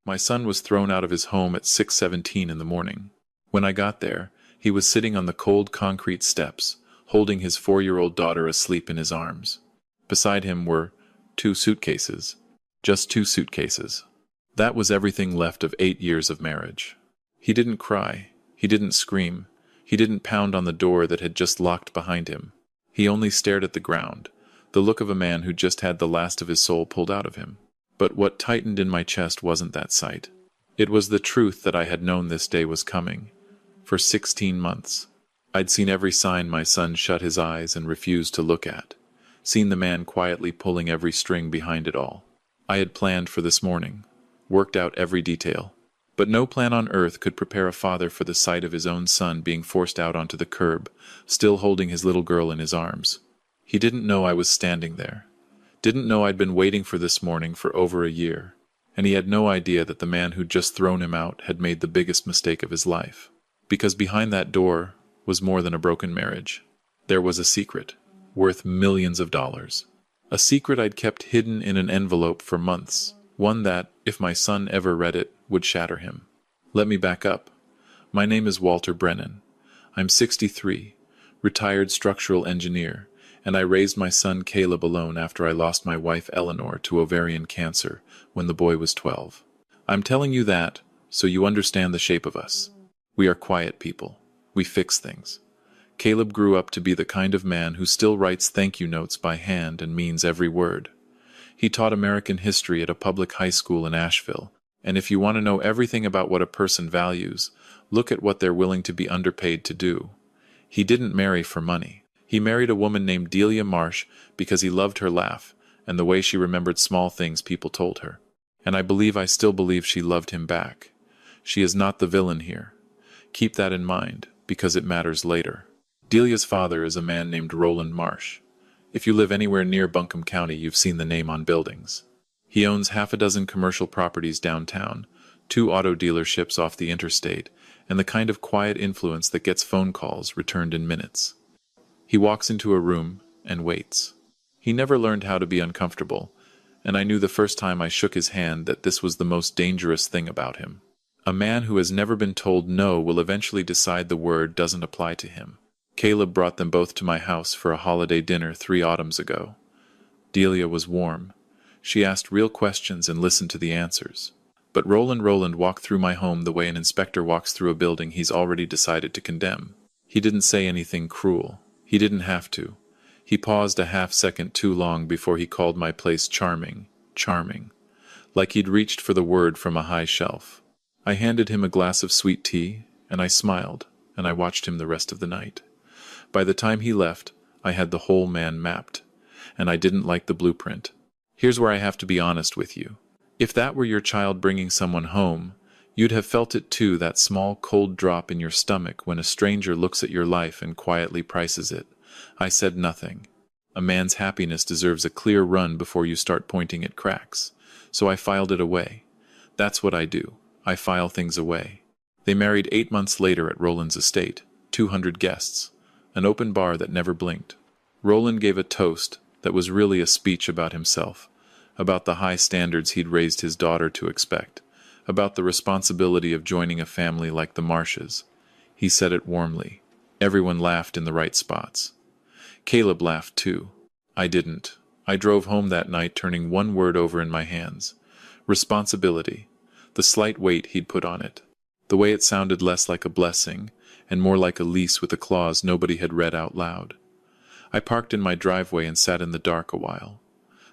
My son was thrown out of his home at 6:17 in the morning. When I got there, he was sitting on the cold concrete steps, holding his 4-year-old daughter asleep in his arms. Beside him were 2 suitcases. Just 2 suitcases. That was everything left of 8 years of marriage. He didn't cry. He didn't scream. He didn't pound on the door that had just locked behind him. He only stared at the ground, the look of a man who just had the last of his soul pulled out of him. But what tightened in my chest wasn't that sight. It was the truth that I had known this day was coming. For 16 months. I'd seen every sign my son shut his eyes and refused to look at. Seen the man quietly pulling every string behind it all. I had planned for this morning. Worked out every detail. But no plan on earth could prepare a father for the sight of his own son being forced out onto the curb, still holding his little girl in his arms. He didn't know I was standing there. Didn't know I'd been waiting for this morning for over a year. And he had no idea that the man who'd just thrown him out had made the biggest mistake of his life. Because behind that door was more than a broken marriage. There was a secret, worth millions of dollars. A secret I'd kept hidden in an envelope for months. One that, if my son ever read it, would shatter him. Let me back up. My name is Walter Brennan. I'm 63, retired structural engineer, and I raised my son Caleb alone after I lost my wife Eleanor to ovarian cancer when the boy was 12. I'm telling you that so you understand the shape of us. We are quiet people. We fix things. Caleb grew up to be the kind of man who still writes thank you notes by hand and means every word. He taught American history at a public high school in Asheville, and if you want to know everything about what a person values, look at what they're willing to be underpaid to do. He didn't marry for money. He married a woman named Delia Marsh because he loved her laugh and the way she remembered small things people told her. And I still believe she loved him back. She is not the villain here. Keep that in mind, because it matters later. Delia's father is a man named Roland Marsh. If you live anywhere near Buncombe County, you've seen the name on buildings. He owns 6 commercial properties downtown, 2 auto dealerships off the interstate, and the kind of quiet influence that gets phone calls returned in minutes. He walks into a room and waits. He never learned how to be uncomfortable, and I knew the first time I shook his hand that this was the most dangerous thing about him. A man who has never been told no will eventually decide the word doesn't apply to him. Caleb brought them both to my house for a holiday dinner 3 autumns ago. Delia was warm. She asked real questions and listened to the answers. But Roland walked through my home the way an inspector walks through a building he's already decided to condemn. He didn't say anything cruel. He didn't have to. He paused a half-second too long before he called my place charming, like he'd reached for the word from a high shelf. I handed him a glass of sweet tea, and I smiled, and I watched him the rest of the night. By the time he left, I had the whole man mapped, and I didn't like the blueprint. Here's where I have to be honest with you. If that were your child bringing someone home, you'd have felt it too, that small cold drop in your stomach when a stranger looks at your life and quietly prices it. I said nothing. A man's happiness deserves a clear run before you start pointing at cracks, so I filed it away. That's what I do. I file things away. They married 8 months later at Roland's estate, 200 guests, an open bar that never blinked. Roland gave a toast that was really a speech about himself, about the high standards he'd raised his daughter to expect, about the responsibility of joining a family like the Marshes. He said it warmly. Everyone laughed in the right spots. Caleb laughed too. I didn't. I drove home that night turning one word over in my hands. Responsibility. The slight weight he'd put on it. The way it sounded less like a blessing, and more like a lease with a clause nobody had read out loud. I parked in my driveway and sat in the dark a while.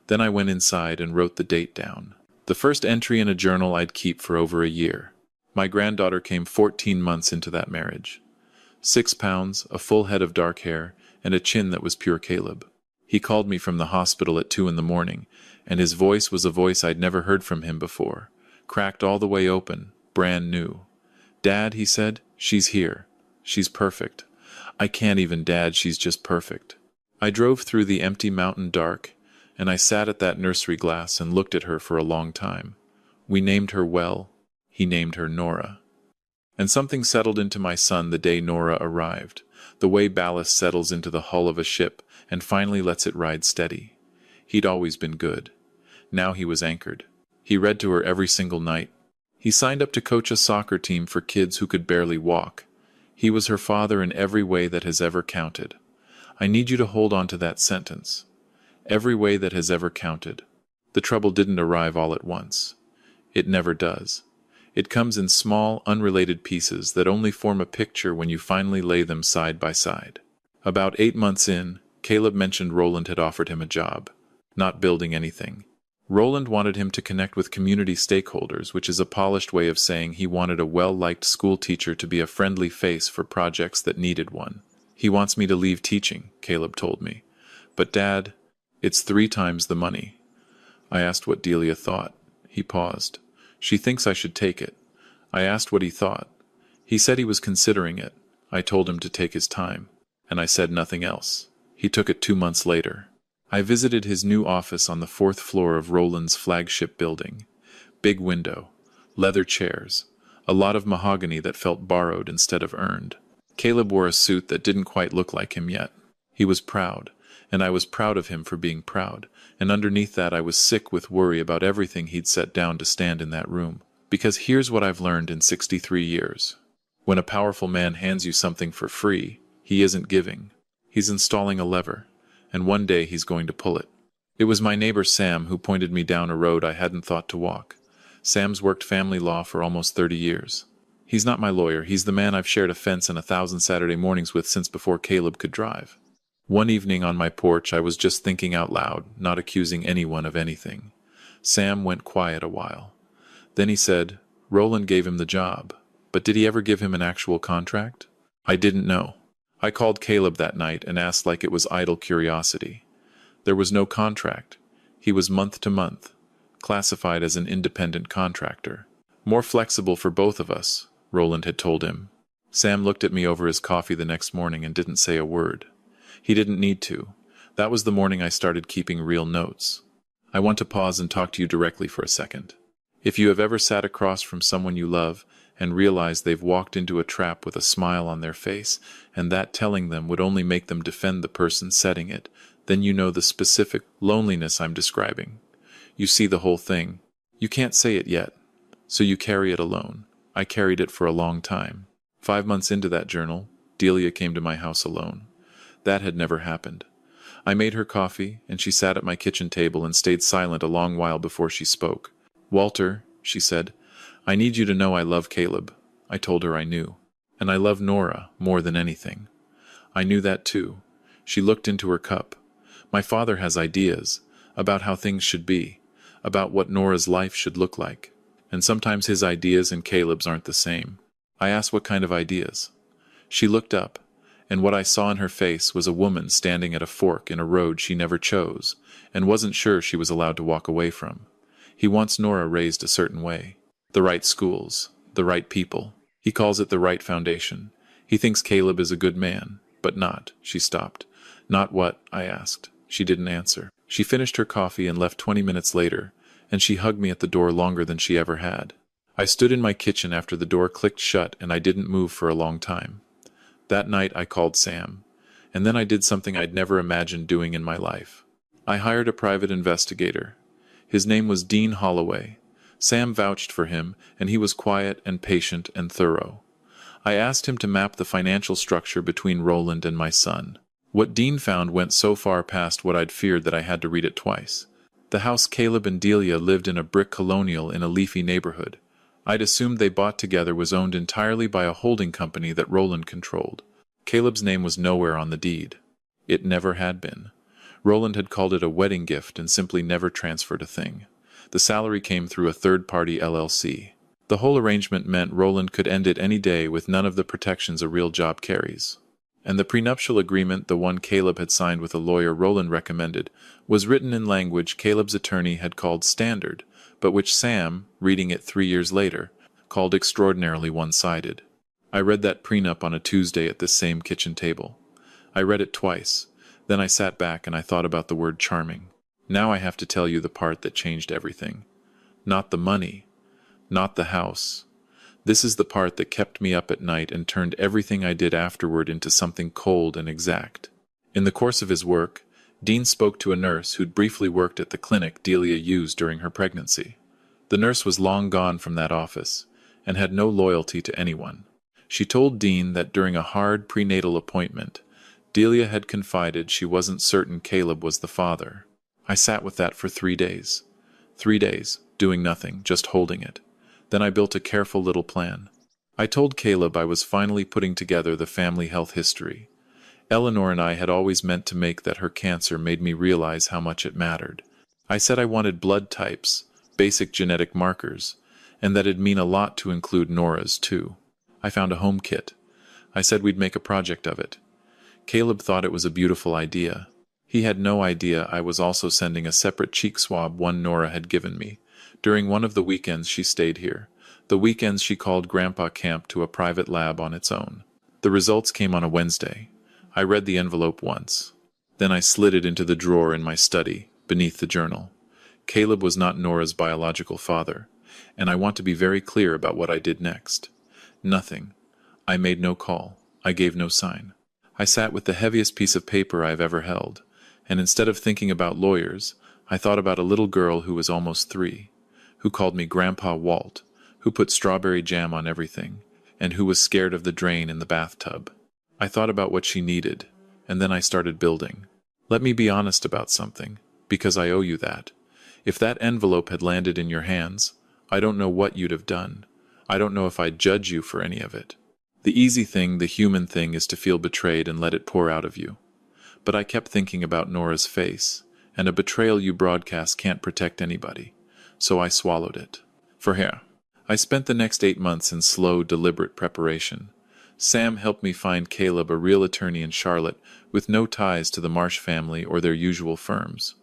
Then I went inside and wrote the date down. The first entry in a journal I'd keep for over a year. My granddaughter came 14 months into that marriage. 6 pounds, a full head of dark hair, and a chin that was pure Caleb. He called me from the hospital at 2 in the morning, and his voice was a voice I'd never heard from him before. Cracked all the way open, brand new. "Dad," he said, "she's here. She's perfect. I can't even, Dad, she's just perfect." I drove through the empty mountain dark, and I sat at that nursery glass and looked at her for a long time. We named her well. He named her Nora. And something settled into my son the day Nora arrived, the way ballast settles into the hull of a ship and finally lets it ride steady. He'd always been good. Now he was anchored. He read to her every single night, He signed up to coach a soccer team for kids who could barely walk. He was her father in every way that has ever counted. I need you to hold on to that sentence. Every way that has ever counted. The trouble didn't arrive all at once. It never does. It comes in small, unrelated pieces that only form a picture when you finally lay them side by side. About 8 months in, Caleb mentioned Roland had offered him a job. Not building anything. Roland wanted him to connect with community stakeholders, which is a polished way of saying he wanted a well-liked school teacher to be a friendly face for projects that needed one. He wants me to leave teaching, Caleb told me. But Dad, it's 3 times the money. I asked what Delia thought. He paused. She thinks I should take it. I asked what he thought. He said he was considering it. I told him to take his time. And I said nothing else. He took it 2 months later. I visited his new office on the 4th floor of Roland's flagship building. Big window, leather chairs, a lot of mahogany that felt borrowed instead of earned. Caleb wore a suit that didn't quite look like him yet. He was proud, and I was proud of him for being proud, and underneath that I was sick with worry about everything he'd set down to stand in that room. Because here's what I've learned in 63 years. When a powerful man hands you something for free, he isn't giving. He's installing a lever, and one day he's going to pull it. It was my neighbor Sam who pointed me down a road I hadn't thought to walk. Sam's worked family law for almost 30 years. He's not my lawyer, he's the man I've shared a fence and 1,000 Saturday mornings with since before Caleb could drive. One evening on my porch I was just thinking out loud, not accusing anyone of anything. Sam went quiet a while. Then he said, Roland gave him the job, but did he ever give him an actual contract? I didn't know. I called Caleb that night and asked like it was idle curiosity. There was no contract. He was month to month, classified as an independent contractor. More flexible for both of us, Roland had told him. Sam looked at me over his coffee the next morning and didn't say a word. He didn't need to. That was the morning I started keeping real notes. I want to pause and talk to you directly for a second. If you have ever sat across from someone you love and realized they've walked into a trap with a smile on their face, and that telling them would only make them defend the person setting it, then you know the specific loneliness I'm describing. You see the whole thing. You can't say it yet, so you carry it alone. I carried it for a long time. 5 months into that journal, Delia came to my house alone. That had never happened. I made her coffee, and she sat at my kitchen table and stayed silent a long while before she spoke. Walter, she said, I need you to know I love Caleb. I told her I knew. And I love Nora more than anything. I knew that too. She looked into her cup. My father has ideas about how things should be, about what Nora's life should look like. And sometimes his ideas and Caleb's aren't the same. I asked what kind of ideas. She looked up, and what I saw in her face was a woman standing at a fork in a road she never chose, and wasn't sure she was allowed to walk away from. He wants Nora raised a certain way. The right schools, the right people. He calls it the right foundation. He thinks Caleb is a good man, but not, she stopped. Not what? I asked. She didn't answer. She finished her coffee and left 20 minutes later, and she hugged me at the door longer than she ever had. I stood in my kitchen after the door clicked shut and I didn't move for a long time. That night I called Sam, and then I did something I'd never imagined doing in my life. I hired a private investigator. His name was Dean Holloway. Sam vouched for him, and he was quiet and patient and thorough. I asked him to map the financial structure between Roland and my son. What Dean found went so far past what I'd feared that I had to read it twice. The house Caleb and Delia lived in, a brick colonial in a leafy neighborhood. I'd assumed they bought together, was owned entirely by a holding company that Roland controlled. Caleb's name was nowhere on the deed. It never had been. Roland had called it a wedding gift and simply never transferred a thing. The salary came through a third-party LLC. The whole arrangement meant Roland could end it any day with none of the protections a real job carries. And the prenuptial agreement, the one Caleb had signed with a lawyer Roland recommended, was written in language Caleb's attorney had called standard, but which Sam, reading it 3 years later, called extraordinarily one-sided. I read that prenup on a Tuesday at this same kitchen table. I read it twice. Then I sat back and I thought about the word charming. Now I have to tell you the part that changed everything. Not the money. Not the house. This is the part that kept me up at night and turned everything I did afterward into something cold and exact. In the course of his work, Dean spoke to a nurse who'd briefly worked at the clinic Delia used during her pregnancy. The nurse was long gone from that office, and had no loyalty to anyone. She told Dean that during a hard prenatal appointment, Delia had confided she wasn't certain Caleb was the father. I sat with that for 3 days. 3 days, doing nothing, just holding it. Then I built a careful little plan. I told Caleb I was finally putting together the family health history. Eleanor and I had always meant to make that her cancer made me realize how much it mattered. I said I wanted blood types, basic genetic markers, and that it'd mean a lot to include Nora's too. I found a home kit. I said we'd make a project of it. Caleb thought it was a beautiful idea. He had no idea I was also sending a separate cheek swab one Nora had given me. During one of the weekends she stayed here. The weekends she called Grandpa Camp to a private lab on its own. The results came on a Wednesday. I read the envelope once. Then I slid it into the drawer in my study, beneath the journal. Caleb was not Nora's biological father, and I want to be very clear about what I did next. Nothing. I made no call. I gave no sign. I sat with the heaviest piece of paper I've ever held, and instead of thinking about lawyers, I thought about a little girl who was almost 3, who called me Grandpa Walt, who put strawberry jam on everything, and who was scared of the drain in the bathtub. I thought about what she needed, and then I started building. Let me be honest about something, because I owe you that. If that envelope had landed in your hands, I don't know what you'd have done. I don't know if I'd judge you for any of it. The easy thing, the human thing, is to feel betrayed and let it pour out of you. But I kept thinking about Nora's face, and a betrayal you broadcast can't protect anybody. So I swallowed it. For her. I spent the next 8 months in slow, deliberate preparation. Sam helped me find Caleb a real attorney in Charlotte with no ties to the Marsh family or their usual firms.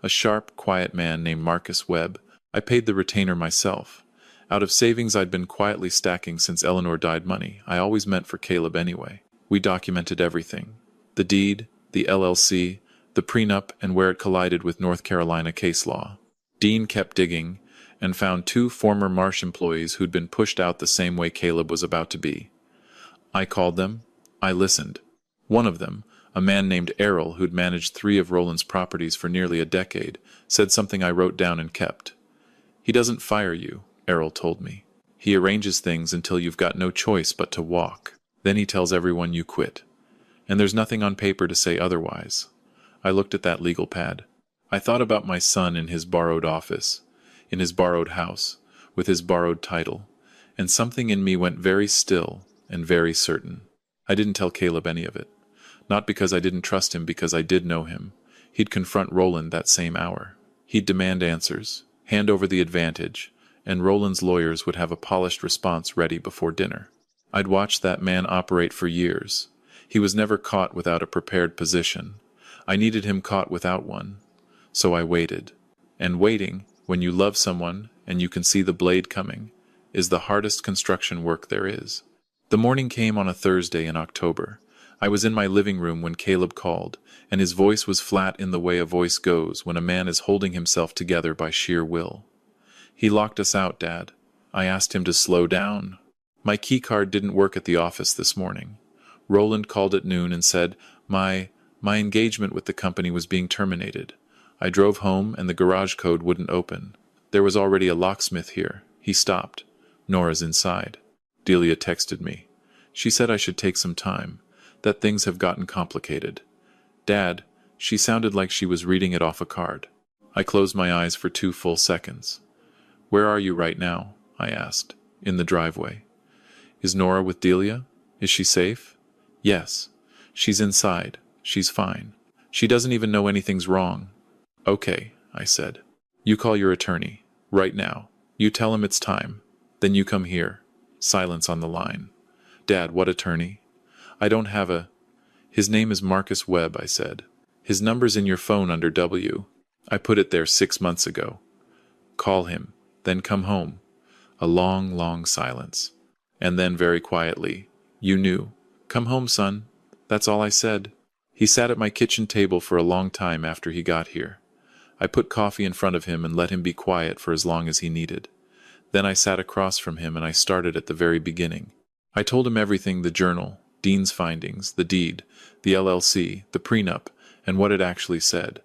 A sharp, quiet man named Marcus Webb. I paid the retainer myself. Out of savings I'd been quietly stacking since Eleanor died money, I always meant for Caleb anyway. We documented everything. The deed, the LLC, the prenup, and where it collided with North Carolina case law. Dean kept digging, and found 2 former Marsh employees who'd been pushed out the same way Caleb was about to be. I called them. I listened. One of them, a man named Errol who'd managed 3 of Roland's properties for nearly a decade, said something I wrote down and kept. He doesn't fire you, Errol told me. He arranges things until you've got no choice but to walk. Then he tells everyone you quit. And there's nothing on paper to say otherwise. I looked at that legal pad. I thought about my son in his borrowed office, in his borrowed house, with his borrowed title, and something in me went very still and very certain. I didn't tell Caleb any of it. Not because I didn't trust him, because I did know him. He'd confront Roland that same hour. He'd demand answers, hand over the advantage, and Roland's lawyers would have a polished response ready before dinner. I'd watched that man operate for years. He was never caught without a prepared position. I needed him caught without one. So I waited. And waiting, when you love someone and you can see the blade coming, is the hardest construction work there is. The morning came on a Thursday in October. I was in my living room when Caleb called, and his voice was flat in the way a voice goes when a man is holding himself together by sheer will. He locked us out, Dad. I asked him to slow down. My keycard didn't work at the office this morning. Roland called at noon and said my engagement with the company was being terminated. I drove home and the garage code wouldn't open. There was already a locksmith here. He stopped. Nora's inside. Delia texted me. She said I should take some time, that things have gotten complicated. Dad, she sounded like she was reading it off a card. I closed my eyes for 2 full seconds. Where are you right now? I asked. In the driveway. Is Nora with Delia? Is she safe? Yes. She's inside. She's fine. She doesn't even know anything's wrong. Okay, I said. You call your attorney. Right now. You tell him it's time. Then you come here. Silence on the line. Dad, what attorney? I don't have a... His name is Marcus Webb, I said. His number's in your phone under W. I put it there 6 months ago. Call him. Then come home. A long, long silence. And then very quietly, you knew. Come home, son. That's all I said. He sat at my kitchen table for a long time after he got here. I put coffee in front of him and let him be quiet for as long as he needed. Then I sat across from him and I started at the very beginning. I told him everything, the journal, Dean's findings, the deed, the LLC, the prenup, and what it actually said.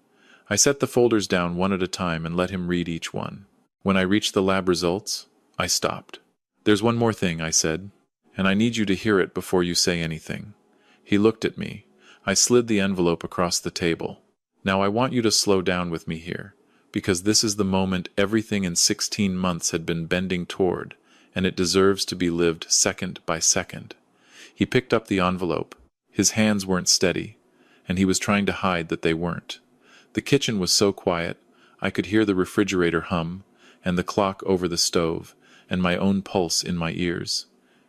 I set the folders down one at a time and let him read each one. When I reached the lab results, I stopped. "There's one more thing," I said, "and I need you to hear it before you say anything." He looked at me. I slid the envelope across the table. "Now I want you to slow down with me here, because this is the moment everything in 16 months had been bending toward, and it deserves to be lived second by second." He picked up the envelope. His hands weren't steady, and he was trying to hide that they weren't. The kitchen was so quiet, I could hear the refrigerator hum, and the clock over the stove, and my own pulse in my ears.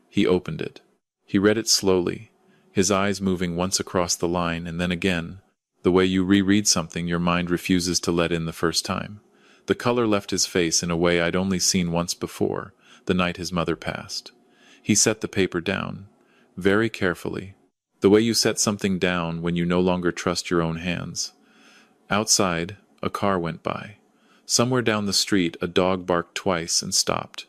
He opened it. He read it slowly, his eyes moving once across the line and then again, the way you reread something your mind refuses to let in the first time. The color left his face in a way I'd only seen once before, the night his mother passed. He set the paper down, very carefully, the way you set something down when you no longer trust your own hands. Outside, a car went by. Somewhere down the street, a dog barked twice and stopped.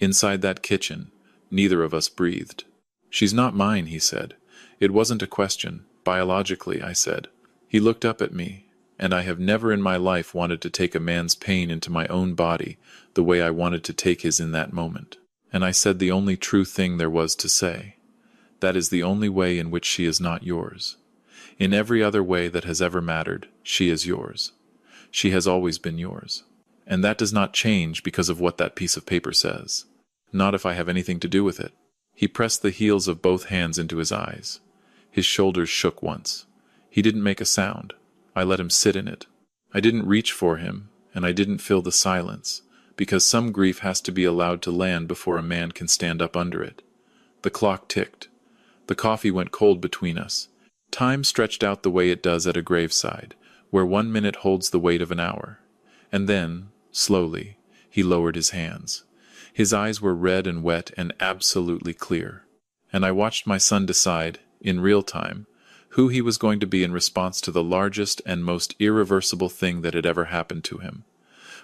Inside that kitchen, neither of us breathed. "She's not mine," he said. "It wasn't a question. Biologically," I said. He looked up at me, and I have never in my life wanted to take a man's pain into my own body the way I wanted to take his in that moment. And I said the only true thing there was to say. That is the only way in which she is not yours. In every other way that has ever mattered, she is yours. She has always been yours. And that does not change because of what that piece of paper says. Not if I have anything to do with it." He pressed the heels of both hands into his eyes. His shoulders shook once. He didn't make a sound. I let him sit in it. I didn't reach for him, and I didn't fill the silence, because some grief has to be allowed to land before a man can stand up under it. The clock ticked. The coffee went cold between us. Time stretched out the way it does at a graveside, where 1 minute holds the weight of an hour. And then, slowly, he lowered his hands. His eyes were red and wet and absolutely clear. And I watched my son decide, in real time, who he was going to be in response to the largest and most irreversible thing that had ever happened to him.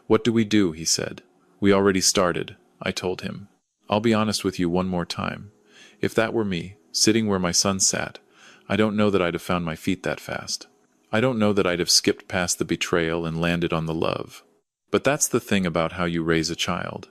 "What do we do?" he said. "We already started," I told him. "I'll be honest with you one more time. If that were me, sitting where my son sat, I don't know that I'd have found my feet that fast. I don't know that I'd have skipped past the betrayal and landed on the love. But that's the thing about how you raise a child.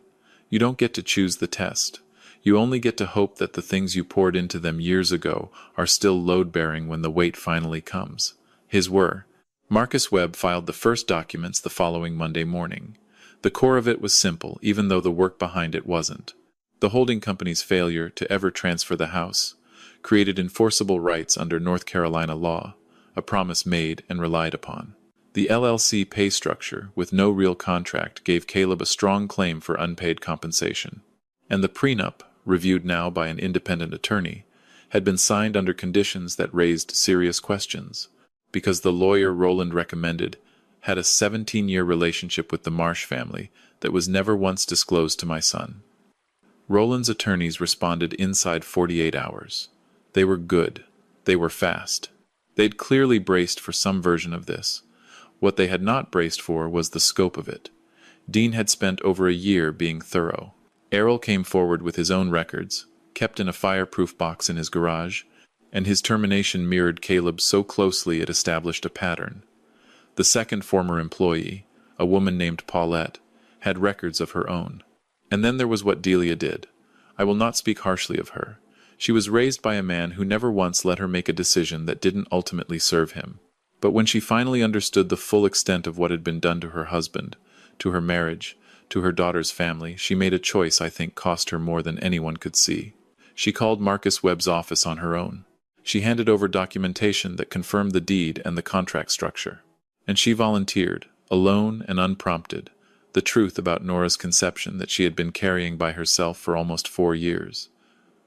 You don't get to choose the test. You only get to hope that the things you poured into them years ago are still load-bearing when the weight finally comes." His were. Marcus Webb filed the first documents the following Monday morning. The core of it was simple, even though the work behind it wasn't. The holding company's failure to ever transfer the house created enforceable rights under North Carolina law, a promise made and relied upon. The LLC pay structure, with no real contract, gave Caleb a strong claim for unpaid compensation. And the prenup, reviewed now by an independent attorney, had been signed under conditions that raised serious questions, because the lawyer Roland recommended had a 17-year relationship with the Marsh family that was never once disclosed to my son. Roland's attorneys responded inside 48 hours. They were good. They were fast. They'd clearly braced for some version of this. What they had not braced for was the scope of it. Dean had spent over a year being thorough. Errol came forward with his own records, kept in a fireproof box in his garage, and his termination mirrored Caleb's so closely it established a pattern. The second former employee, a woman named Paulette, had records of her own. And then there was what Delia did. I will not speak harshly of her. She was raised by a man who never once let her make a decision that didn't ultimately serve him. But when she finally understood the full extent of what had been done to her husband, to her marriage, to her daughter's family, she made a choice I think cost her more than anyone could see. She called Marcus Webb's office on her own. She handed over documentation that confirmed the deed and the contract structure. And she volunteered, alone and unprompted, the truth about Nora's conception that she had been carrying by herself for almost 4 years.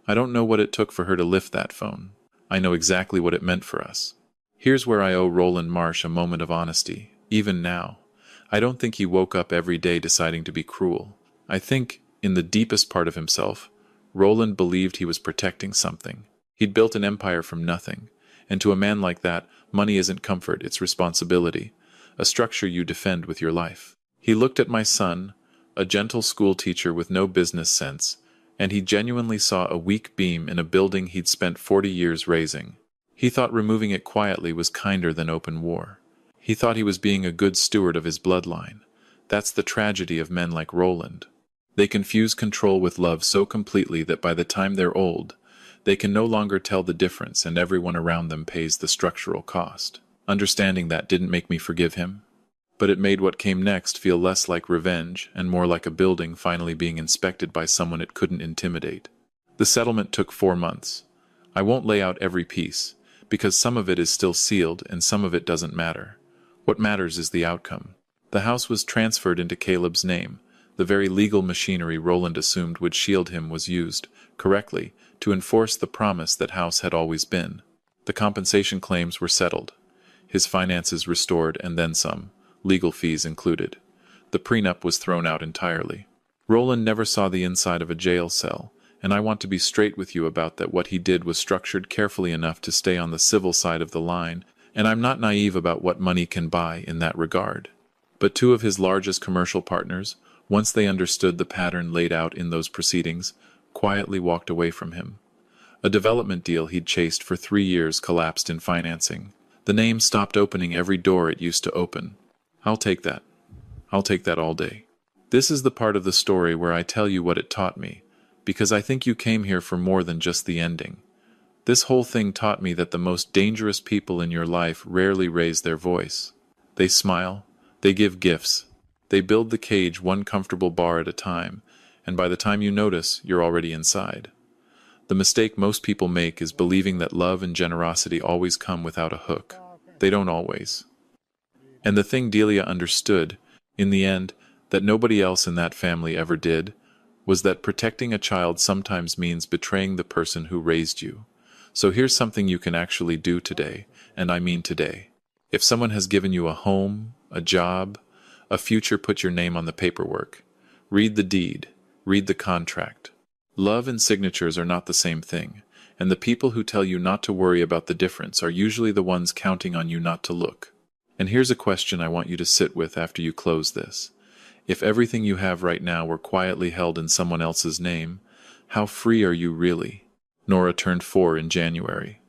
I don't know what it took for her to lift that phone. I know exactly what it meant for us. Here's where I owe Roland Marsh a moment of honesty, even now. I don't think he woke up every day deciding to be cruel. I think, in the deepest part of himself, Roland believed he was protecting something. He'd built an empire from nothing, and to a man like that, money isn't comfort, it's responsibility, a structure you defend with your life. He looked at my son, a gentle school teacher with no business sense, and he genuinely saw a weak beam in a building he'd spent 40 years raising. He thought removing it quietly was kinder than open war. He thought he was being a good steward of his bloodline. That's the tragedy of men like Roland. They confuse control with love so completely that by the time they're old, they can no longer tell the difference and everyone around them pays the structural cost. Understanding that didn't make me forgive him, but it made what came next feel less like revenge and more like a building finally being inspected by someone it couldn't intimidate. The settlement took 4 months. I won't lay out every piece, because some of it is still sealed and some of it doesn't matter. What matters is the outcome. The house was transferred into Caleb's name. The very legal machinery Roland assumed would shield him was used, correctly, to enforce the promise that house had always been. The compensation claims were settled, his finances restored and then some, legal fees included. The prenup was thrown out entirely. Roland never saw the inside of a jail cell, and I want to be straight with you about that. What he did was structured carefully enough to stay on the civil side of the line, and I'm not naive about what money can buy in that regard. But 2 of his largest commercial partners, once they understood the pattern laid out in those proceedings, quietly walked away from him. A development deal he'd chased for 3 years collapsed in financing. The name stopped opening every door it used to open. I'll take that. I'll take that all day. This is the part of the story where I tell you what it taught me, because I think you came here for more than just the ending. This whole thing taught me that the most dangerous people in your life rarely raise their voice. They smile, they give gifts, they build the cage one comfortable bar at a time, and by the time you notice, you're already inside. The mistake most people make is believing that love and generosity always come without a hook. They don't always. And the thing Delia understood, in the end, that nobody else in that family ever did, was that protecting a child sometimes means betraying the person who raised you. So here's something you can actually do today, and I mean today. If someone has given you a home, a job, a future, put your name on the paperwork. Read the deed. Read the contract. Love and signatures are not the same thing, and the people who tell you not to worry about the difference are usually the ones counting on you not to look. And here's a question I want you to sit with after you close this. If everything you have right now were quietly held in someone else's name, how free are you really? Nora turned 4 in January.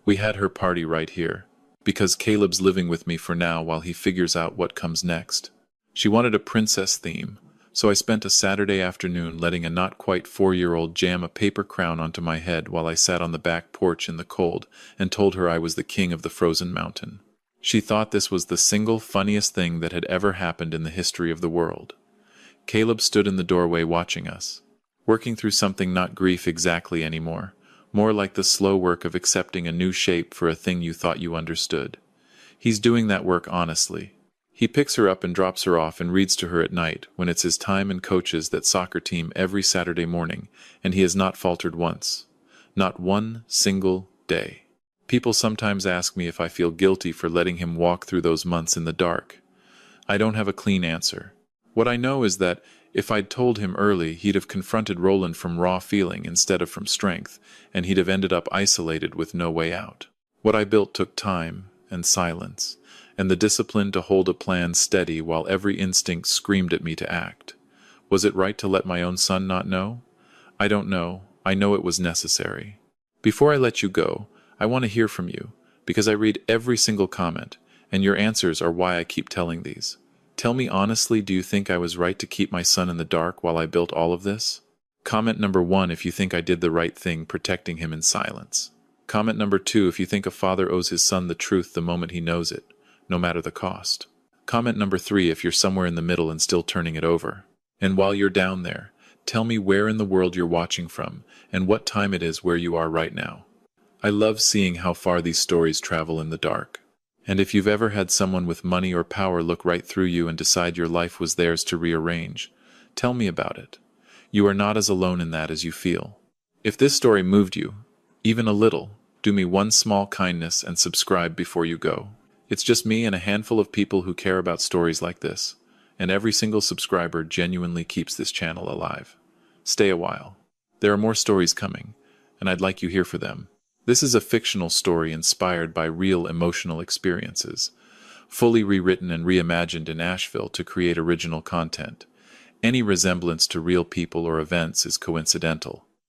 We had her party right here, because Caleb's living with me for now while he figures out what comes next. She wanted a princess theme, so I spent a Saturday afternoon letting a not-quite-4-year-old jam a paper crown onto my head while I sat on the back porch in the cold and told her I was the king of the frozen mountain. She thought this was the single funniest thing that had ever happened in the history of the world. Caleb stood in the doorway watching us, working through something not grief exactly anymore, more like the slow work of accepting a new shape for a thing you thought you understood. He's doing that work honestly. He picks her up and drops her off and reads to her at night when it's his time and coaches that soccer team every Saturday morning, and he has not faltered once. Not one single day. People sometimes ask me if I feel guilty for letting him walk through those months in the dark. I don't have a clean answer. What I know is that if I'd told him early, he'd have confronted Roland from raw feeling instead of from strength, and he'd have ended up isolated with no way out. What I built took time and silence, and the discipline to hold a plan steady while every instinct screamed at me to act. Was it right to let my own son not know? I don't know. I know it was necessary. Before I let you go, I want to hear from you, because I read every single comment, and your answers are why I keep telling these. Tell me honestly, do you think I was right to keep my son in the dark while I built all of this? Comment number 1 if you think I did the right thing protecting him in silence. Comment number 2 if you think a father owes his son the truth the moment he knows it, no matter the cost. Comment number 3 if you're somewhere in the middle and still turning it over. And while you're down there, tell me where in the world you're watching from, and what time it is where you are right now. I love seeing how far these stories travel in the dark. And if you've ever had someone with money or power look right through you and decide your life was theirs to rearrange, tell me about it. You are not as alone in that as you feel. If this story moved you, even a little, do me one small kindness and subscribe before you go. It's just me and a handful of people who care about stories like this, and every single subscriber genuinely keeps this channel alive. Stay a while. There are more stories coming, and I'd like you here for them. This is a fictional story inspired by real emotional experiences, fully rewritten and reimagined in Asheville to create original content. Any resemblance to real people or events is coincidental.